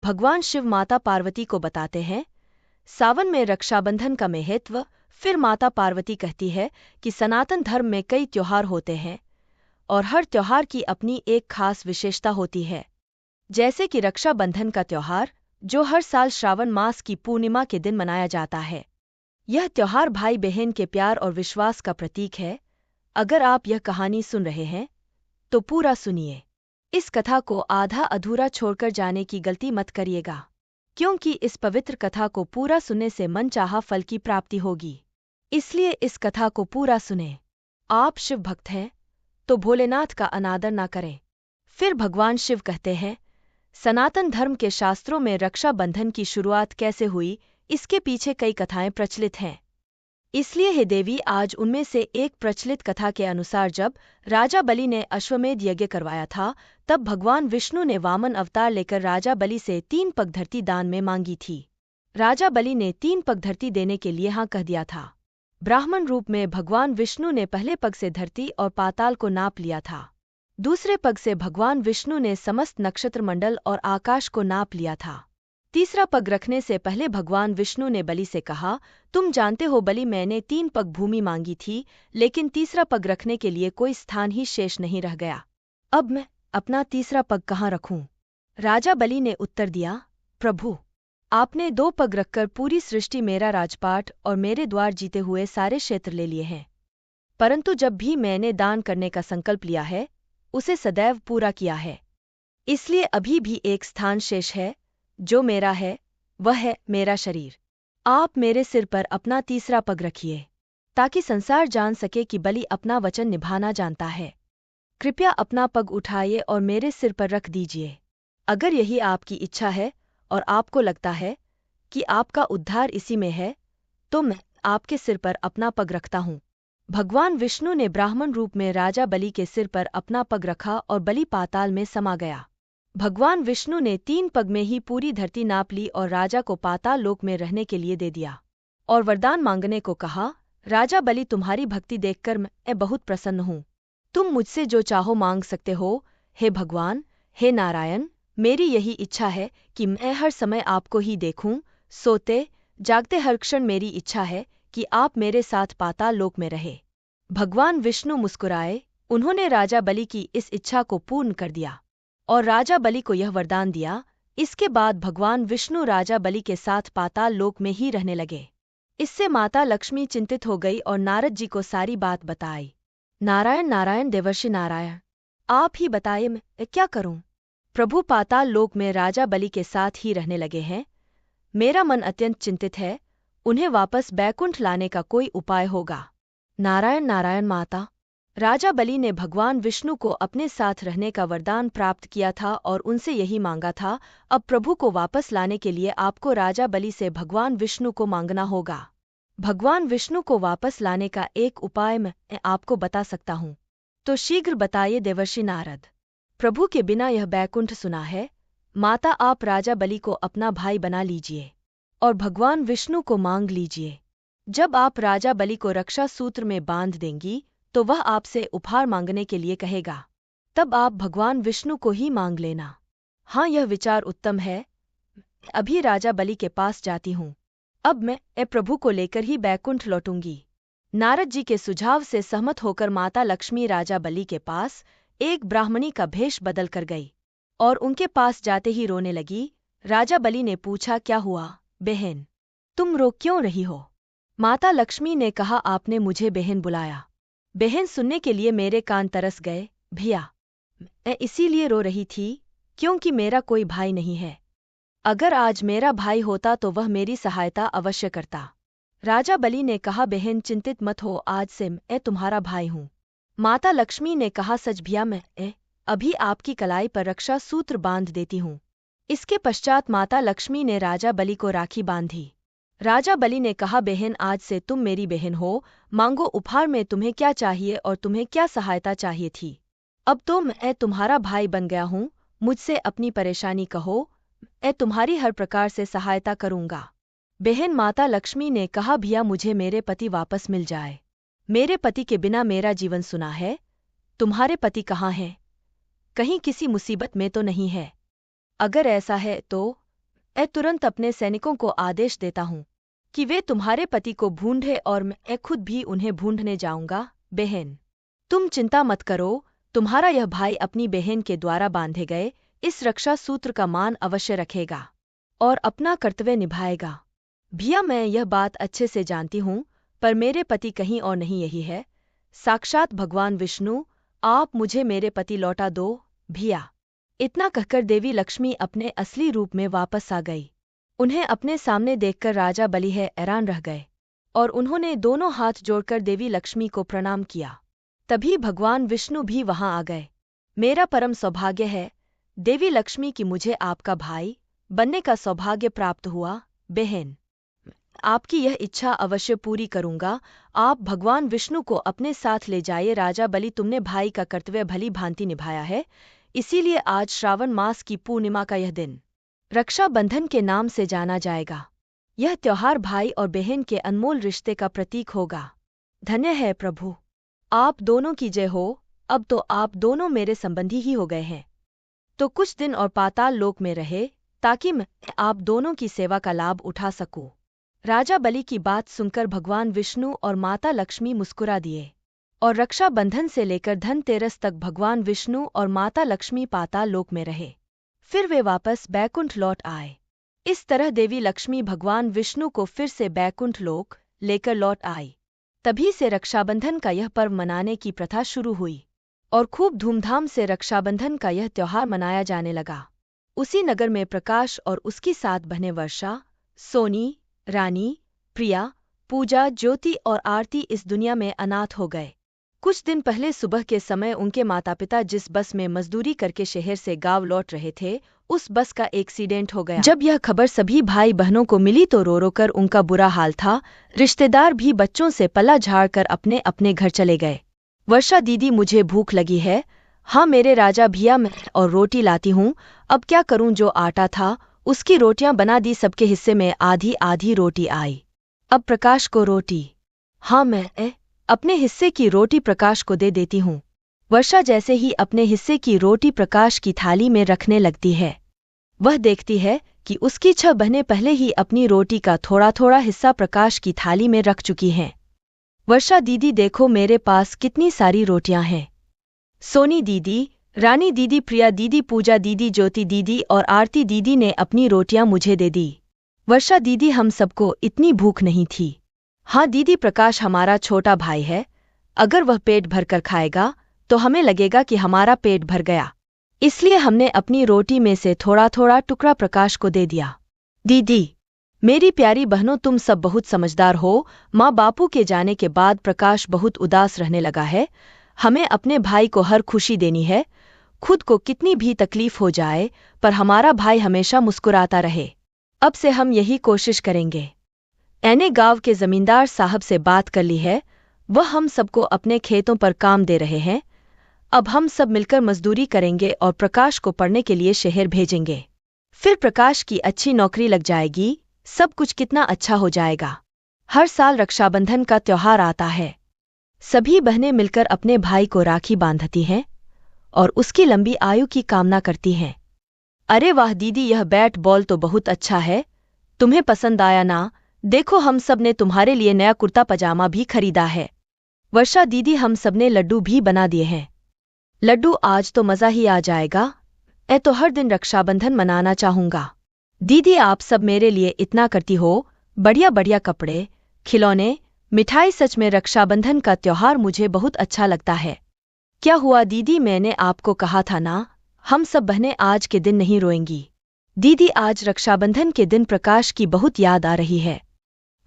भगवान शिव माता पार्वती को बताते हैं सावन में रक्षाबंधन का महत्व। फिर माता पार्वती कहती है कि सनातन धर्म में कई त्योहार होते हैं और हर त्योहार की अपनी एक खास विशेषता होती है। जैसे कि रक्षाबंधन का त्योहार जो हर साल श्रावण मास की पूर्णिमा के दिन मनाया जाता है। यह त्योहार भाई बहन के प्यार और विश्वास का प्रतीक है। अगर आप यह कहानी सुन रहे हैं तो पूरा सुनिए। इस कथा को आधा अधूरा छोड़कर जाने की गलती मत करिएगा, क्योंकि इस पवित्र कथा को पूरा सुनने से मनचाहा फल की प्राप्ति होगी। इसलिए इस कथा को पूरा सुने। आप शिव भक्त हैं तो भोलेनाथ का अनादर ना करें। फिर भगवान शिव कहते हैं सनातन धर्म के शास्त्रों में रक्षाबंधन की शुरुआत कैसे हुई, इसके पीछे कई कथाएं प्रचलित हैं। इसलिए हे देवी, आज उनमें से एक प्रचलित कथा के अनुसार जब राजा बलि ने अश्वमेध यज्ञ करवाया था, तब भगवान विष्णु ने वामन अवतार लेकर राजा बलि से 3 पग धरती दान में मांगी थी। राजा बलि ने 3 पग धरती देने के लिए हाँ कह दिया था। ब्राह्मण रूप में भगवान विष्णु ने पहले पग से धरती और पाताल को नाप लिया था। दूसरे पग से भगवान विष्णु ने समस्त नक्षत्र मंडल और आकाश को नाप लिया था। तीसरा पग रखने से पहले भगवान विष्णु ने बलि से कहा, तुम जानते हो बलि, मैंने 3 पग भूमि मांगी थी, लेकिन तीसरा पग रखने के लिए कोई स्थान ही शेष नहीं रह गया। अब मैं अपना तीसरा पग कहाँ रखूं? राजा बलि ने उत्तर दिया, प्रभु, आपने 2 पग रखकर पूरी सृष्टि, मेरा राजपाट और मेरे द्वार जीते हुए सारे क्षेत्र ले लिए हैं। परंतु जब भी मैंने दान करने का संकल्प लिया है, उसे सदैव पूरा किया है। इसलिए अभी भी एक स्थान शेष है जो मेरा है, वह है मेरा शरीर। आप मेरे सिर पर अपना तीसरा पग रखिए, ताकि संसार जान सके कि बलि अपना वचन निभाना जानता है। कृपया अपना पग उठाइए और मेरे सिर पर रख दीजिए। अगर यही आपकी इच्छा है और आपको लगता है कि आपका उद्धार इसी में है, तो मैं आपके सिर पर अपना पग रखता हूँ। भगवान विष्णु ने ब्राह्मण रूप में राजा बलि के सिर पर अपना पग रखा और बलि पाताल में समा गया। भगवान विष्णु ने 3 पग में ही पूरी धरती नाप ली और राजा को पाताल लोक में रहने के लिए दे दिया और वरदान मांगने को कहा, राजा बलि, तुम्हारी भक्ति देखकर मैं बहुत प्रसन्न हूँ। तुम मुझसे जो चाहो मांग सकते हो। हे भगवान, हे नारायण, मेरी यही इच्छा है कि मैं हर समय आपको ही देखूं। सोते जागते हर क्षण मेरी इच्छा है कि आप मेरे साथ पाताल लोक में रहे। भगवान विष्णु मुस्कुराए। उन्होंने राजा बलि की इस इच्छा को पूर्ण कर दिया और राजा बलि को यह वरदान दिया। इसके बाद भगवान विष्णु राजा बलि के साथ पाताल लोक में ही रहने लगे। इससे माता लक्ष्मी चिंतित हो गई और नारद जी को सारी बात बताई। नारायण नारायण देवर्षि नारायण, आप ही बताइए मैं क्या करूं? प्रभु पाताल लोक में राजा बलि के साथ ही रहने लगे हैं। मेरा मन अत्यंत चिंतित है, उन्हें वापस बैकुंठ लाने का कोई उपाय होगा। नारायण नारायण माता। राजा बलि ने भगवान विष्णु को अपने साथ रहने का वरदान प्राप्त किया था और उनसे यही मांगा था, अब प्रभु को वापस लाने के लिए आपको राजा बलि से भगवान विष्णु को मांगना होगा। भगवान विष्णु को वापस लाने का एक उपाय मैं आपको बता सकता हूँ, तो शीघ्र बताइए देवर्षि नारद। प्रभु के बिना यह बैकुंठ सुना है। माता, आप राजा बलि को अपना भाई बना लीजिए और भगवान विष्णु को मांग लीजिए। जब आप राजा बलि को रक्षा सूत्र में बांध देंगी तो वह आपसे उपहार मांगने के लिए कहेगा, तब आप भगवान विष्णु को ही मांग लेना। हाँ, यह विचार उत्तम है। अभी राजा बलि के पास जाती हूँ। अब मैं प्रभु को लेकर ही बैकुंठ लौटूंगी। नारद जी के सुझाव से सहमत होकर माता लक्ष्मी राजा बलि के पास एक ब्राह्मणी का भेष बदल कर गई और उनके पास जाते ही रोने लगी। राजा बलि ने पूछा, क्या हुआ बहन, तुम रो क्यों रही हो? माता लक्ष्मी ने कहा, आपने मुझे बहन बुलाया। बहन सुनने के लिए मेरे कान तरस गए भैया। मैं इसीलिए रो रही थी क्योंकि मेरा कोई भाई नहीं है। अगर आज मेरा भाई होता तो वह मेरी सहायता अवश्य करता। राजा बलि ने कहा, बहन चिंतित मत हो, आज से मैं तुम्हारा भाई हूँ। माता लक्ष्मी ने कहा, सच भैया, मैं अभी आपकी कलाई पर रक्षा सूत्र बांध देती हूँ। इसके पश्चात माता लक्ष्मी ने राजा बलि को राखी बांधी। राजा बलि ने कहा, बहन, आज से तुम मेरी बहन हो। मांगो उपहार में तुम्हें क्या चाहिए और तुम्हें क्या सहायता चाहिए थी। अब तो मैं तुम्हारा भाई बन गया हूँ। मुझसे अपनी परेशानी कहो, मैं तुम्हारी हर प्रकार से सहायता करूँगा। बहन माता लक्ष्मी ने कहा, भैया, मुझे मेरे पति वापस मिल जाए। मेरे पति के बिना मेरा जीवन सुना है। तुम्हारे पति कहाँ हैं? कहीं किसी मुसीबत में तो नहीं है? अगर ऐसा है तो तुरंत अपने सैनिकों को आदेश देता हूँ कि वे तुम्हारे पति को ढूंढे और मैं खुद भी उन्हें ढूंढने जाऊंगा। बहन, तुम चिंता मत करो, तुम्हारा यह भाई अपनी बहन के द्वारा बांधे गए इस रक्षा सूत्र का मान अवश्य रखेगा और अपना कर्तव्य निभाएगा। भैया, मैं यह बात अच्छे से जानती हूँ, पर मेरे पति कहीं और नहीं, यही है साक्षात भगवान विष्णु, आप मुझे मेरे पति लौटा दो भैया। इतना कहकर देवी लक्ष्मी अपने असली रूप में वापस आ गई। उन्हें अपने सामने देखकर राजा बलि हैरान रह गए और उन्होंने दोनों हाथ जोड़कर देवी लक्ष्मी को प्रणाम किया। तभी भगवान विष्णु भी वहां आ गए। मेरा परम सौभाग्य है देवी लक्ष्मी कि मुझे आपका भाई बनने का सौभाग्य प्राप्त हुआ। बहन, आपकी यह इच्छा अवश्य पूरी करूंगा। आप भगवान विष्णु को अपने साथ ले जाइए। राजा बलि, तुमने भाई का कर्तव्य भली भांति निभाया है, इसीलिए आज श्रावण मास की पूर्णिमा का यह दिन रक्षाबंधन के नाम से जाना जाएगा। यह त्योहार भाई और बहन के अनमोल रिश्ते का प्रतीक होगा। धन्य है प्रभु, आप दोनों की जय हो। अब तो आप दोनों मेरे संबंधी ही हो गए हैं, तो कुछ दिन और पाताल लोक में रहे ताकि मैं आप दोनों की सेवा का लाभ उठा सकूं। राजा बलि की बात सुनकर भगवान विष्णु और माता लक्ष्मी मुस्कुरा दिए और रक्षाबंधन से लेकर धनतेरस तक भगवान विष्णु और माता लक्ष्मी पाताल लोक में रहे। फिर वे वापस बैकुंठ लौट आए। इस तरह देवी लक्ष्मी भगवान विष्णु को फिर से बैकुंठ लोक लेकर लौट आई। तभी से रक्षाबंधन का यह पर्व मनाने की प्रथा शुरू हुई और खूब धूमधाम से रक्षाबंधन का यह त्योहार मनाया जाने लगा। उसी नगर में प्रकाश और उसकी सात बहनें वर्षा, सोनी, रानी, प्रिया, पूजा, ज्योति और आरती इस दुनिया में अनाथ हो गए। कुछ दिन पहले सुबह के समय उनके माता पिता जिस बस में मजदूरी करके शहर से गांव लौट रहे थे, उस बस का एक्सीडेंट हो गया। जब यह खबर सभी भाई बहनों को मिली तो रो रो कर उनका बुरा हाल था। रिश्तेदार भी बच्चों से पल्ला झाड़कर अपने अपने घर चले गए। वर्षा दीदी, मुझे भूख लगी है। हाँ मेरे राजा भैया, मैं और रोटी लाती हूँ। अब क्या करूँ, जो आटा था उसकी रोटियां बना दी, सबके हिस्से में आधी आधी रोटी आई। अब प्रकाश को रोटी। हाँ मैं अपने हिस्से की रोटी प्रकाश को दे देती हूँ। वर्षा जैसे ही अपने हिस्से की रोटी प्रकाश की थाली में रखने लगती है, वह देखती है कि उसकी 6 बहनें पहले ही अपनी रोटी का थोड़ा थोड़ा हिस्सा प्रकाश की थाली में रख चुकी हैं। वर्षा दीदी, देखो मेरे पास कितनी सारी रोटियां हैं। सोनी दीदी, रानी दीदी, प्रिया दीदी, पूजा दीदी, ज्योति दीदी और आरती दीदी ने अपनी रोटियां मुझे दे दी। वर्षा दीदी, हम सबको इतनी भूख नहीं थी। हाँ दीदी, प्रकाश हमारा छोटा भाई है, अगर वह पेट भरकर खाएगा तो हमें लगेगा कि हमारा पेट भर गया, इसलिए हमने अपनी रोटी में से थोड़ा थोड़ा टुकड़ा प्रकाश को दे दिया। दीदी, मेरी प्यारी बहनों, तुम सब बहुत समझदार हो। माँ बापू के जाने के बाद प्रकाश बहुत उदास रहने लगा है। हमें अपने भाई को हर खुशी देनी है, खुद को कितनी भी तकलीफ हो जाए पर हमारा भाई हमेशा मुस्कुराता रहे। अब से हम यही कोशिश करेंगे। ऐने गांव के जमींदार साहब से बात कर ली है, वह हम सबको अपने खेतों पर काम दे रहे हैं। अब हम सब मिलकर मजदूरी करेंगे और प्रकाश को पढ़ने के लिए शहर भेजेंगे। फिर प्रकाश की अच्छी नौकरी लग जाएगी, सब कुछ कितना अच्छा हो जाएगा। हर साल रक्षाबंधन का त्योहार आता है, सभी बहनें मिलकर अपने भाई को राखी बांधती हैं और उसकी लंबी आयु की कामना करती हैं। अरे वाह दीदी, यह बैट बॉल तो बहुत अच्छा है, तुम्हें पसंद आया ना? देखो हम सब ने तुम्हारे लिए नया कुर्ता पजामा भी खरीदा है। वर्षा दीदी, हम सब ने लड्डू भी बना दिए हैं। लड्डू, आज तो मज़ा ही आ जाएगा। तो हर दिन रक्षाबंधन मनाना चाहूंगा। दीदी, आप सब मेरे लिए इतना करती हो, बढ़िया बढ़िया कपड़े, खिलौने, मिठाई, सच में रक्षाबंधन का त्योहार मुझे बहुत अच्छा लगता है। क्या हुआ दीदी, मैंने आपको कहा था ना, हम सब बहनें आज के दिन नहीं रोएंगी। दीदी, आज रक्षाबंधन के दिन प्रकाश की बहुत याद आ रही है।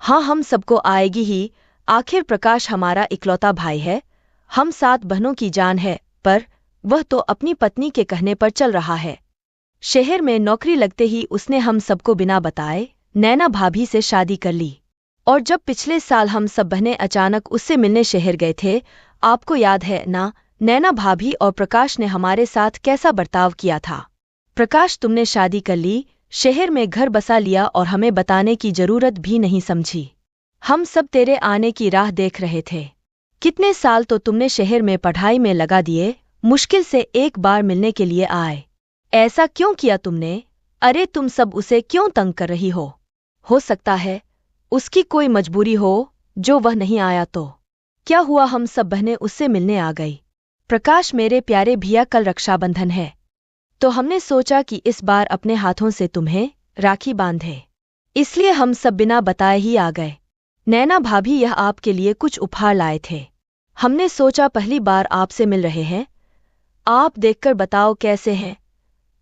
हाँ, हम सबको आएगी ही, आखिर प्रकाश हमारा इकलौता भाई है, हम 7 बहनों की जान है, पर वह तो अपनी पत्नी के कहने पर चल रहा है। शहर में नौकरी लगते ही उसने हम सबको बिना बताए नैना भाभी से शादी कर ली। और जब पिछले साल हम सब बहनें अचानक उससे मिलने शहर गए थे, आपको याद है ना, नैना भाभी और प्रकाश ने हमारे साथ कैसा बर्ताव किया था। प्रकाश, तुमने शादी कर ली, शहर में घर बसा लिया और हमें बताने की जरूरत भी नहीं समझी। हम सब तेरे आने की राह देख रहे थे। कितने साल तो तुमने शहर में पढ़ाई में लगा दिए, मुश्किल से एक बार मिलने के लिए आए। ऐसा क्यों किया तुमने? अरे तुम सब उसे क्यों तंग कर रही हो सकता है उसकी कोई मजबूरी हो जो वह नहीं आया तो। क्या हुआ, हम सब बहनें उससे मिलने आ गई। प्रकाश मेरे प्यारे भैया कल रक्षाबंधन है, तो हमने सोचा कि इस बार अपने हाथों से तुम्हें राखी बांधे, इसलिए हम सब बिना बताए ही आ गए। नैना भाभी यह आपके लिए कुछ उपहार लाए थे, हमने सोचा पहली बार आपसे मिल रहे हैं, आप देखकर बताओ कैसे हैं।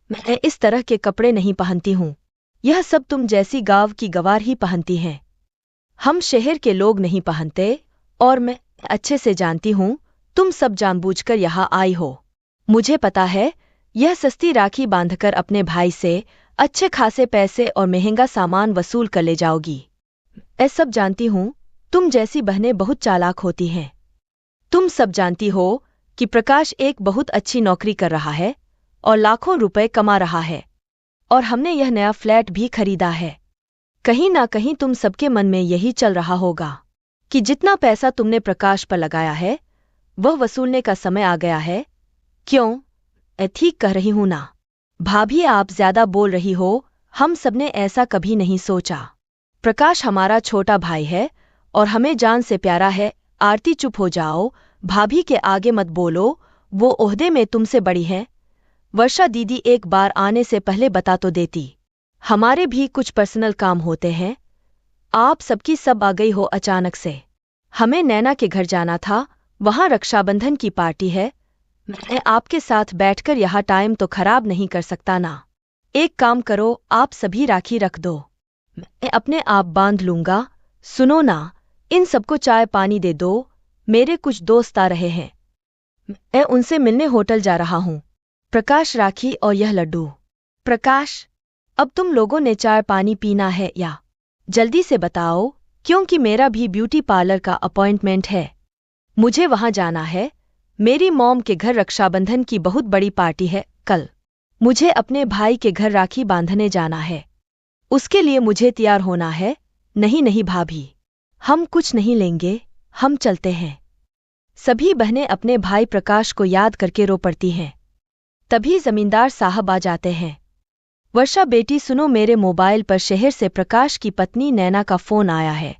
मैं इस तरह के कपड़े नहीं पहनती हूँ, यह सब तुम जैसी गांव की गवार ही पहनती हैं, हम शहर के लोग नहीं पहनते। और मैं अच्छे से जानती हूँ तुम सब जानबूझकर यहाँ आई हो, मुझे पता है यह सस्ती राखी बांधकर अपने भाई से अच्छे खासे पैसे और महंगा सामान वसूल कर ले जाओगी। मैं सब जानती हूँ तुम जैसी बहनें बहुत चालाक होती हैं। तुम सब जानती हो कि प्रकाश एक बहुत अच्छी नौकरी कर रहा है और लाखों रुपए कमा रहा है, और हमने यह नया फ्लैट भी खरीदा है। कहीं ना कहीं तुम सबके मन में यही चल रहा होगा कि जितना पैसा तुमने प्रकाश पर लगाया है वह वसूलने का समय आ गया है। क्यों, मैं ठीक कह रही हूं ना? भाभी आप ज्यादा बोल रही हो, हम सबने ऐसा कभी नहीं सोचा। प्रकाश हमारा छोटा भाई है और हमें जान से प्यारा है। आरती चुप हो जाओ, भाभी के आगे मत बोलो, वो ओहदे में तुमसे बड़ी हैं। वर्षा दीदी एक बार आने से पहले बता तो देती, हमारे भी कुछ पर्सनल काम होते हैं। आप सबकी सब आ गई हो अचानक से। हमें नैना के घर जाना था, वहां रक्षाबंधन की पार्टी है। मैं आपके साथ बैठकर यहाँ टाइम तो खराब नहीं कर सकता ना। एक काम करो, आप सभी राखी रख दो, मैं अपने आप बांध लूंगा। सुनो ना, इन सबको चाय पानी दे दो, मेरे कुछ दोस्त आ रहे हैं, मैं उनसे मिलने होटल जा रहा हूँ। प्रकाश, राखी और यह लड्डू। प्रकाश, अब तुम लोगों ने चाय पानी पीना है या? जल्दी से बताओ, क्योंकि मेरा भी ब्यूटी पार्लर का अपॉइंटमेंट है, मुझे वहां जाना है। मेरी मॉम के घर रक्षाबंधन की बहुत बड़ी पार्टी है कल, मुझे अपने भाई के घर राखी बांधने जाना है, उसके लिए मुझे तैयार होना है। नहीं नहीं भाभी, हम कुछ नहीं लेंगे, हम चलते हैं। सभी बहनें अपने भाई प्रकाश को याद करके रो पड़ती हैं। तभी जमींदार साहब आ जाते हैं। वर्षा बेटी सुनो, मेरे मोबाइल पर शहर से प्रकाश की पत्नी नैना का फोन आया है।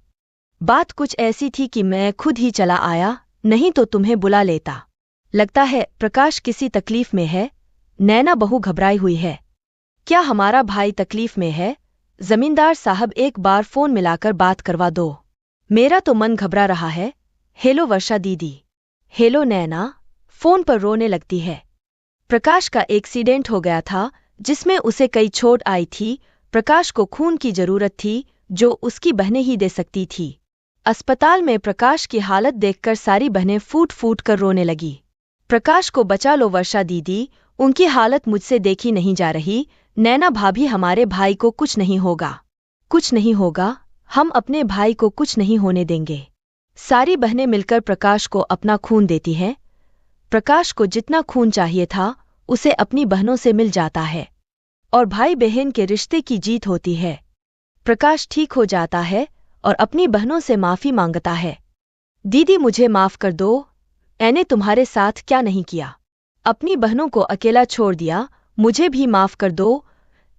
बात कुछ ऐसी थी कि मैं खुद ही चला आया, नहीं तो तुम्हें बुला लेता। लगता है प्रकाश किसी तकलीफ में है, नैना बहु घबराई हुई है। क्या हमारा भाई तकलीफ में है? जमींदार साहब एक बार फोन मिलाकर बात करवा दो, मेरा तो मन घबरा रहा है। हेलो वर्षा दीदी। हेलो नैना। फोन पर रोने लगती है। प्रकाश का एक्सीडेंट हो गया था जिसमें उसे कई चोट आई थी। प्रकाश को खून की जरूरत थी जो उसकी बहनें ही दे सकती थी। अस्पताल में प्रकाश की हालत देखकर सारी बहनें फूट फूट कर रोने लगी। प्रकाश को बचा लो वर्षा दीदी, उनकी हालत मुझसे देखी नहीं जा रही। नैना भाभी, हमारे भाई को कुछ नहीं होगा, कुछ नहीं होगा, हम अपने भाई को कुछ नहीं होने देंगे। सारी बहनें मिलकर प्रकाश को अपना खून देती हैं। प्रकाश को जितना खून चाहिए था उसे अपनी बहनों से मिल जाता है और भाई बहन के रिश्ते की जीत होती है। प्रकाश ठीक हो जाता है और अपनी बहनों से माफी मांगता है। दीदी मुझे माफ कर दो, मैंने तुम्हारे साथ क्या नहीं किया, अपनी बहनों को अकेला छोड़ दिया, मुझे भी माफ कर दो।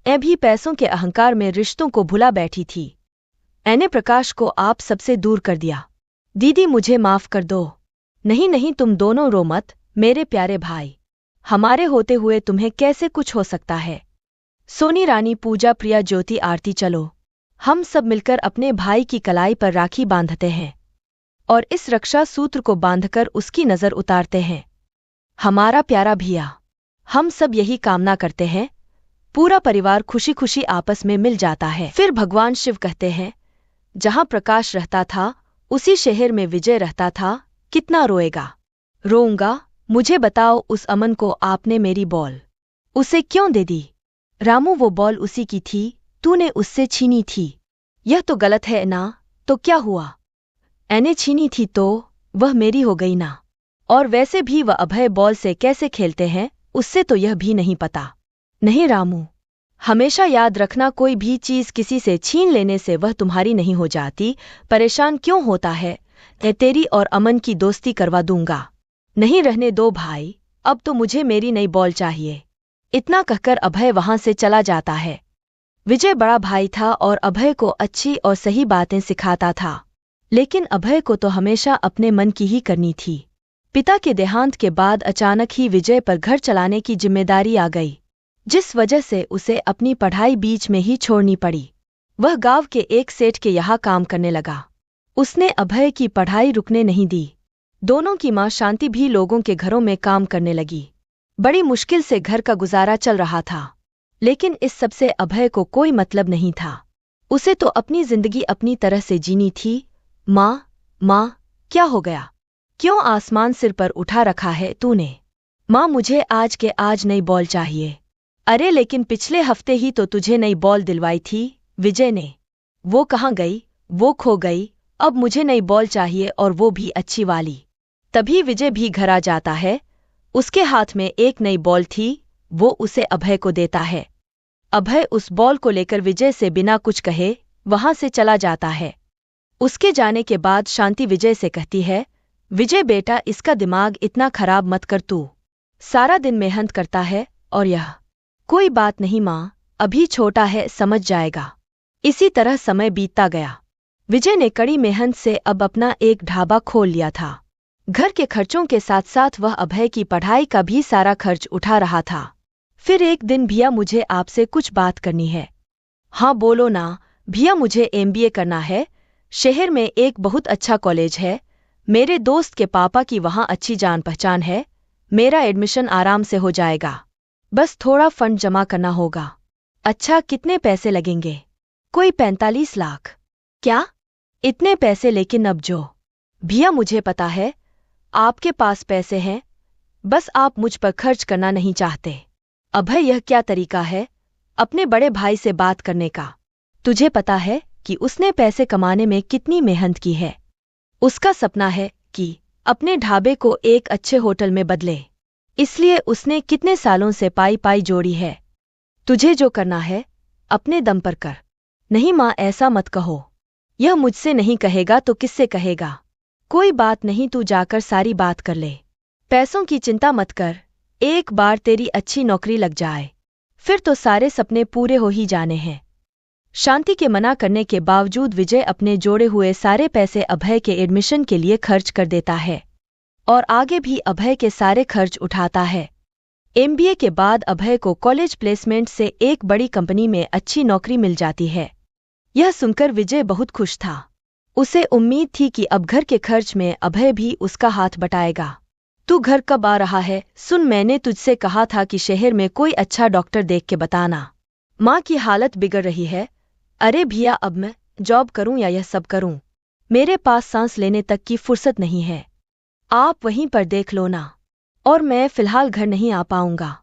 मैं भी पैसों के अहंकार में रिश्तों को भुला बैठी थी, मैंने प्रकाश को आप सबसे दूर कर दिया। दीदी मुझे माफ कर दो। नहीं नहीं, तुम दोनों रो मत मेरे प्यारे भाई, हमारे होते हुए तुम्हें कैसे कुछ हो सकता है। सोनी, रानी, पूजा, प्रिया, ज्योति, आरती, चलो हम सब मिलकर अपने भाई की कलाई पर राखी बांधते हैं और इस रक्षा सूत्र को बांधकर उसकी नजर उतारते हैं। हमारा प्यारा भैया, हम सब यही कामना करते हैं, पूरा परिवार खुशी खुशी आपस में मिल जाता है। फिर भगवान शिव कहते हैं, जहां प्रकाश रहता था उसी शहर में विजय रहता था। कितना रोएगा? रोऊंगा। मुझे बताओ, उस अमन को आपने मेरी बॉल उसे क्यों दे दी? रामू, वो बॉल उसी की थी, तूने उससे छीनी थी। यह तो गलत है ना? तो क्या हुआ? मैंने छीनी थी तो वह मेरी हो गई ना। और वैसे भी वह अभय बॉल से कैसे खेलते हैं उससे तो यह भी नहीं पता। नहीं रामू, हमेशा याद रखना, कोई भी चीज किसी से छीन लेने से वह तुम्हारी नहीं हो जाती। परेशान क्यों होता है? मैं तेरी और अमन की दोस्ती करवा दूंगा। नहीं रहने दो भाई, अब तो मुझे मेरी नई बॉल चाहिए। इतना कहकर अभय वहां से चला जाता है। विजय बड़ा भाई था और अभय को अच्छी और सही बातें सिखाता था, लेकिन अभय को तो हमेशा अपने मन की ही करनी थी। पिता के देहांत के बाद अचानक ही विजय पर घर चलाने की जिम्मेदारी आ गई, जिस वजह से उसे अपनी पढ़ाई बीच में ही छोड़नी पड़ी। वह गांव के एक सेठ के यहाँ काम करने लगा। उसने अभय की पढ़ाई रुकने नहीं दी। दोनों की मां शांति भी लोगों के घरों में काम करने लगी। बड़ी मुश्किल से घर का गुजारा चल रहा था, लेकिन इस सब से अभय को कोई मतलब नहीं था। उसे तो अपनी जिंदगी अपनी तरह से जीनी थी। माँ, क्या हो गया? क्यों आसमान सिर पर उठा रखा है तूने? माँ, मुझे आज के आज नई बॉल चाहिए। अरे लेकिन पिछले हफ्ते ही तो तुझे नई बॉल दिलवाई थी विजय ने। वो कहाँ गई? वो खो गई। अब मुझे नई बॉल चाहिए और वो भी अच्छी वाली। तभी विजय भी घर आ जाता है। उसके हाथ में एक नई बॉल थी। वो उसे अभय को देता है। अभय उस बॉल को लेकर विजय से बिना कुछ कहे वहां से चला जाता है। उसके जाने के बाद शांति विजय से कहती है, विजय बेटा, इसका दिमाग इतना खराब मत कर। तू सारा दिन मेहनत करता है और यह कोई बात नहीं माँ, अभी छोटा है, समझ जाएगा। इसी तरह समय बीतता गया। विजय ने कड़ी मेहनत से अब अपना एक ढाबा खोल लिया था। घर के खर्चों के साथ साथ वह अभय की पढ़ाई का भी सारा खर्च उठा रहा था। फिर एक दिन, भैया मुझे आपसे कुछ बात करनी है। हाँ बोलो ना। भैया, मुझे MBA करना है। शहर में एक बहुत अच्छा कॉलेज है। मेरे दोस्त के पापा की वहाँ अच्छी जान पहचान है। मेरा एडमिशन आराम से हो जाएगा, बस थोड़ा फंड जमा करना होगा। अच्छा, कितने पैसे लगेंगे? कोई 45 लाख। क्या? इतने पैसे? लेकिन अब जो भैया, मुझे पता है आपके पास पैसे हैं, बस आप मुझ पर खर्च करना नहीं चाहते। अभय, यह क्या तरीका है अपने बड़े भाई से बात करने का? तुझे पता है कि उसने पैसे कमाने में कितनी मेहनत की है। उसका सपना है कि अपने ढाबे को एक अच्छे होटल में बदले, इसलिए उसने कितने सालों से पाई पाई जोड़ी है। तुझे जो करना है अपने दम पर कर। नहीं माँ, ऐसा मत कहो। यह मुझसे नहीं कहेगा तो किससे कहेगा? कोई बात नहीं, तू जाकर सारी बात कर ले। पैसों की चिंता मत कर। एक बार तेरी अच्छी नौकरी लग जाए, फिर तो सारे सपने पूरे हो ही जाने हैं। शांति के मना करने के बावजूद विजय अपने जोड़े हुए सारे पैसे अभय के एडमिशन के लिए खर्च कर देता है और आगे भी अभय के सारे खर्च उठाता है। MBA के बाद अभय को कॉलेज प्लेसमेंट से एक बड़ी कंपनी में अच्छी नौकरी मिल जाती है। यह सुनकर विजय बहुत खुश था। उसे उम्मीद थी कि अब घर के खर्च में अभय भी उसका हाथ बटाएगा। तू घर कब आ रहा है? सुन, मैंने तुझसे कहा था कि शहर में कोई अच्छा डॉक्टर देख के बताना। माँ की हालत बिगड़ रही है। अरे भैया, अब मैं जॉब करूं या यह सब करूं, मेरे पास सांस लेने तक की फुर्सत नहीं है। आप वहीं पर देख लो ना। और मैं फिलहाल घर नहीं आ पाऊंगा,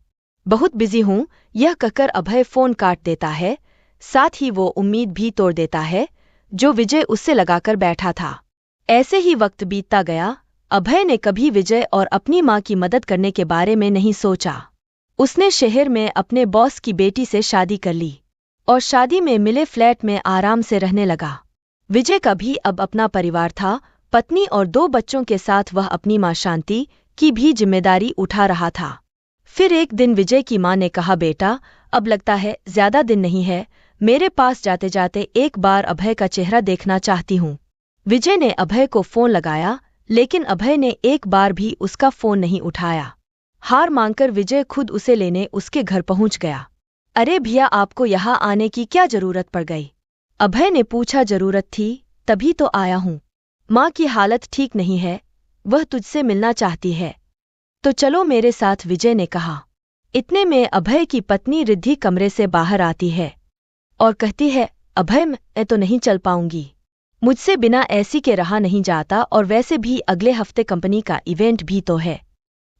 बहुत बिजी हूं। यह कहकर अभय फोन काट देता है। साथ ही वो उम्मीद भी तोड़ देता है जो विजय उससे लगाकर बैठा था। ऐसे ही वक्त बीतता गया। अभय ने कभी विजय और अपनी माँ की मदद करने के बारे में नहीं सोचा। उसने शहर में अपने बॉस की बेटी से शादी कर ली और शादी में मिले फ्लैट में आराम से रहने लगा। विजय का भी अब अपना परिवार था। पत्नी और 2 बच्चों के साथ वह अपनी माँ शांति की भी जिम्मेदारी उठा रहा था। फिर एक दिन विजय की माँ ने कहा, बेटा, अब लगता है ज्यादा दिन नहीं है, मेरे पास जाते जाते एक बार अभय का चेहरा देखना चाहती हूँ। विजय ने अभय को फोन लगाया, लेकिन अभय ने एक बार भी उसका फोन नहीं उठाया। हार मानकर विजय खुद उसे लेने उसके घर पहुंच गया। अरे भैया, आपको यहाँ आने की क्या जरूरत पड़ गई? अभय ने पूछा। जरूरत थी तभी तो आया हूँ। माँ की हालत ठीक नहीं है, वह तुझसे मिलना चाहती है, तो चलो मेरे साथ, विजय ने कहा। इतने में अभय की पत्नी रिद्धि कमरे से बाहर आती है और कहती है, अभय, मैं तो नहीं चल पाऊंगी, मुझसे बिना ऐसी के रहा नहीं जाता, और वैसे भी अगले हफ्ते कंपनी का इवेंट भी तो है।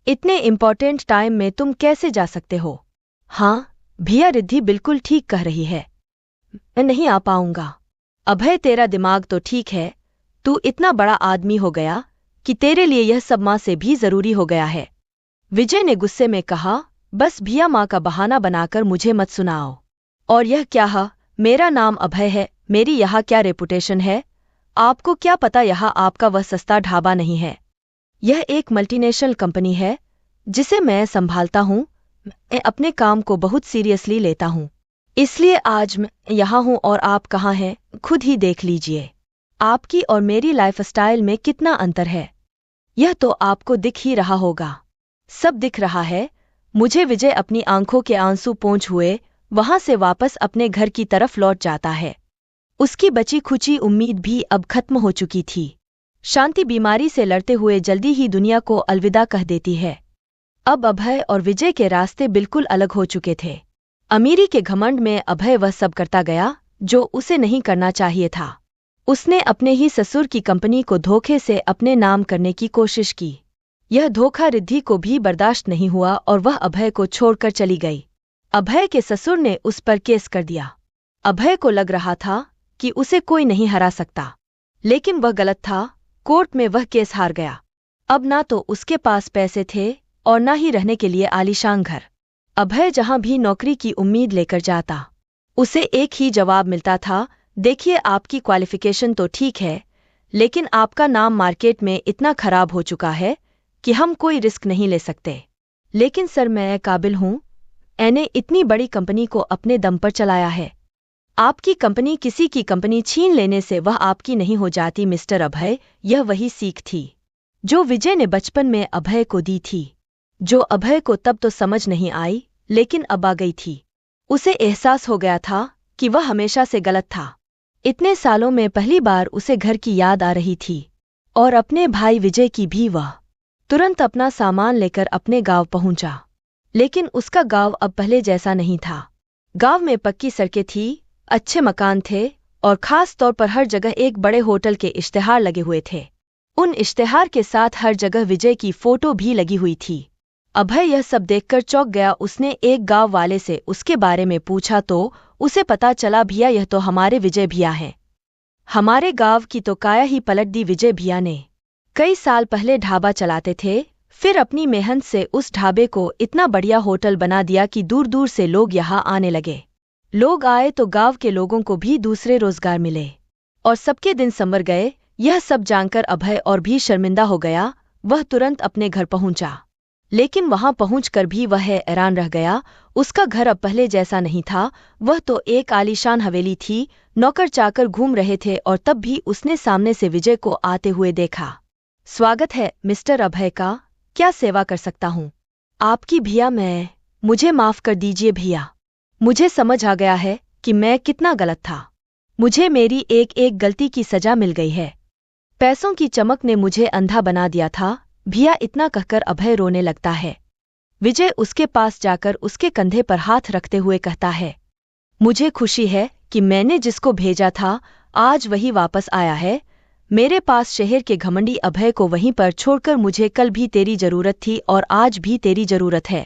इतने इम्पोर्टेंट टाइम में तुम कैसे जा सकते हो? हाँ भैया, रिद्धि बिल्कुल ठीक कह रही है, मैं नहीं आ पाऊंगा। अभय, तेरा दिमाग तो ठीक है, तू इतना बड़ा आदमी हो गया कि तेरे लिए यह सब माँ से भी जरूरी हो गया है। विजय ने गुस्से में कहा, बस भैया, माँ का बहाना बनाकर मुझे मत सुनाओ। और यह क्या है? मेरा नाम अभय है, मेरी यहाँ क्या रेपुटेशन है? आपको क्या पता यहाँ आपका वह सस्ता ढाबा नहीं है। यह एक मल्टीनेशनल कंपनी है जिसे मैं संभालता हूँ। मैं अपने काम को बहुत सीरियसली लेता हूँ। इसलिए आज मैं यहाँ हूँ और आप कहाँ हैं, खुद ही देख लीजिए। आपकी और मेरी लाइफस्टाइल में कितना अंतर है, यह तो आपको दिख ही रहा होगा। सब दिख रहा है। मुझे विजय अपनी आंखों के आंसू पोंछ हुए वहां से वापस अपने घर की तरफ लौट जाता है। उसकी बची खुची उम्मीद भी अब खत्म हो चुकी थी। शांति बीमारी से लड़ते हुए जल्दी ही दुनिया को अलविदा कह देती है। अब अभय और विजय के रास्ते बिल्कुल अलग हो चुके थे। अमीरी के घमंड में अभय वह सब करता गया जो उसे नहीं करना चाहिए था। उसने अपने ही ससुर की कंपनी को धोखे से अपने नाम करने की कोशिश की। यह धोखा रिद्धि को भी बर्दाश्त नहीं हुआ और वह अभय को छोड़कर चली गई। अभय के ससुर ने उस पर केस कर दिया। अभय को लग रहा था कि उसे कोई नहीं हरा सकता, लेकिन वह गलत था। कोर्ट में वह केस हार गया। अब ना तो उसके पास पैसे थे और ना ही रहने के लिए आलीशान घर। अभय जहां भी नौकरी की उम्मीद लेकर जाता, उसे एक ही जवाब मिलता था, देखिए आपकी क्वालिफिकेशन तो ठीक है, लेकिन आपका नाम मार्केट में इतना खराब हो चुका है कि हम कोई रिस्क नहीं ले सकते। लेकिन सर मैं काबिल हूं, मैंने इतनी बड़ी कंपनी को अपने दम पर चलाया है। आपकी कंपनी किसी की कंपनी छीन लेने से वह आपकी नहीं हो जाती मिस्टर अभय। यह वही सीख थी जो विजय ने बचपन में अभय को दी थी, जो अभय को तब तो समझ नहीं आई, लेकिन अब आ गई थी। उसे एहसास हो गया था कि वह हमेशा से गलत था। इतने सालों में पहली बार उसे घर की याद आ रही थी और अपने भाई विजय की भी। वह तुरंत अपना सामान लेकर अपने गांव पहुंचा, लेकिन उसका गांव अब पहले जैसा नहीं था। गांव में पक्की सड़कें थी, अच्छे मकान थे और खास तौर पर हर जगह एक बड़े होटल के इश्तेहार लगे हुए थे। उन इश्तेहार के साथ हर जगह विजय की फोटो भी लगी हुई थी। अभय यह सब देखकर चौंक गया। उसने एक गांव वाले से उसके बारे में पूछा तो उसे पता चला, भैया यह तो हमारे विजय भैया हैं। हमारे गांव की तो काया ही पलट दी विजय भैया ने। कई साल पहले ढाबा चलाते थे, फिर अपनी मेहनत से उस ढाबे को इतना बढ़िया होटल बना दिया कि दूर दूर से लोग यहाँ आने लगे। लोग आए तो गांव के लोगों को भी दूसरे रोजगार मिले और सबके दिन संवर गए। यह सब जानकर अभय और भी शर्मिंदा हो गया। वह तुरंत अपने घर पहुंचा, लेकिन वहां पहुंचकर भी वह हैरान रह गया। उसका घर अब पहले जैसा नहीं था। वह तो एक आलीशान हवेली थी। नौकर चाकर घूम रहे थे और तब भी उसने सामने से विजय को आते हुए देखा। स्वागत है मिस्टर अभय का, क्या सेवा कर सकता हूँ आपकी? भैया मुझे माफ कर दीजिए भैया, मुझे समझ आ गया है कि मैं कितना गलत था। मुझे मेरी एक एक गलती की सजा मिल गई है। पैसों की चमक ने मुझे अंधा बना दिया था। भैया इतना कहकर अभय रोने लगता है। विजय उसके पास जाकर उसके कंधे पर हाथ रखते हुए कहता है, मुझे खुशी है कि मैंने जिसको भेजा था आज वही वापस आया है। मेरे पास शहर के घमंडी अभय को वहीं पर छोड़कर मुझे कल भी तेरी जरूरत थी और आज भी तेरी जरूरत है।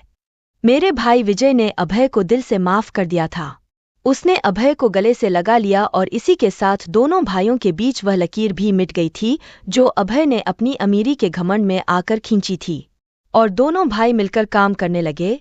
मेरे भाई विजय ने अभय को दिल से माफ कर दिया था। उसने अभय को गले से लगा लिया और इसी के साथ दोनों भाइयों के बीच वह लकीर भी मिट गई थी जो अभय ने अपनी अमीरी के घमंड में आकर खींची थी। और दोनों भाई मिलकर काम करने लगे।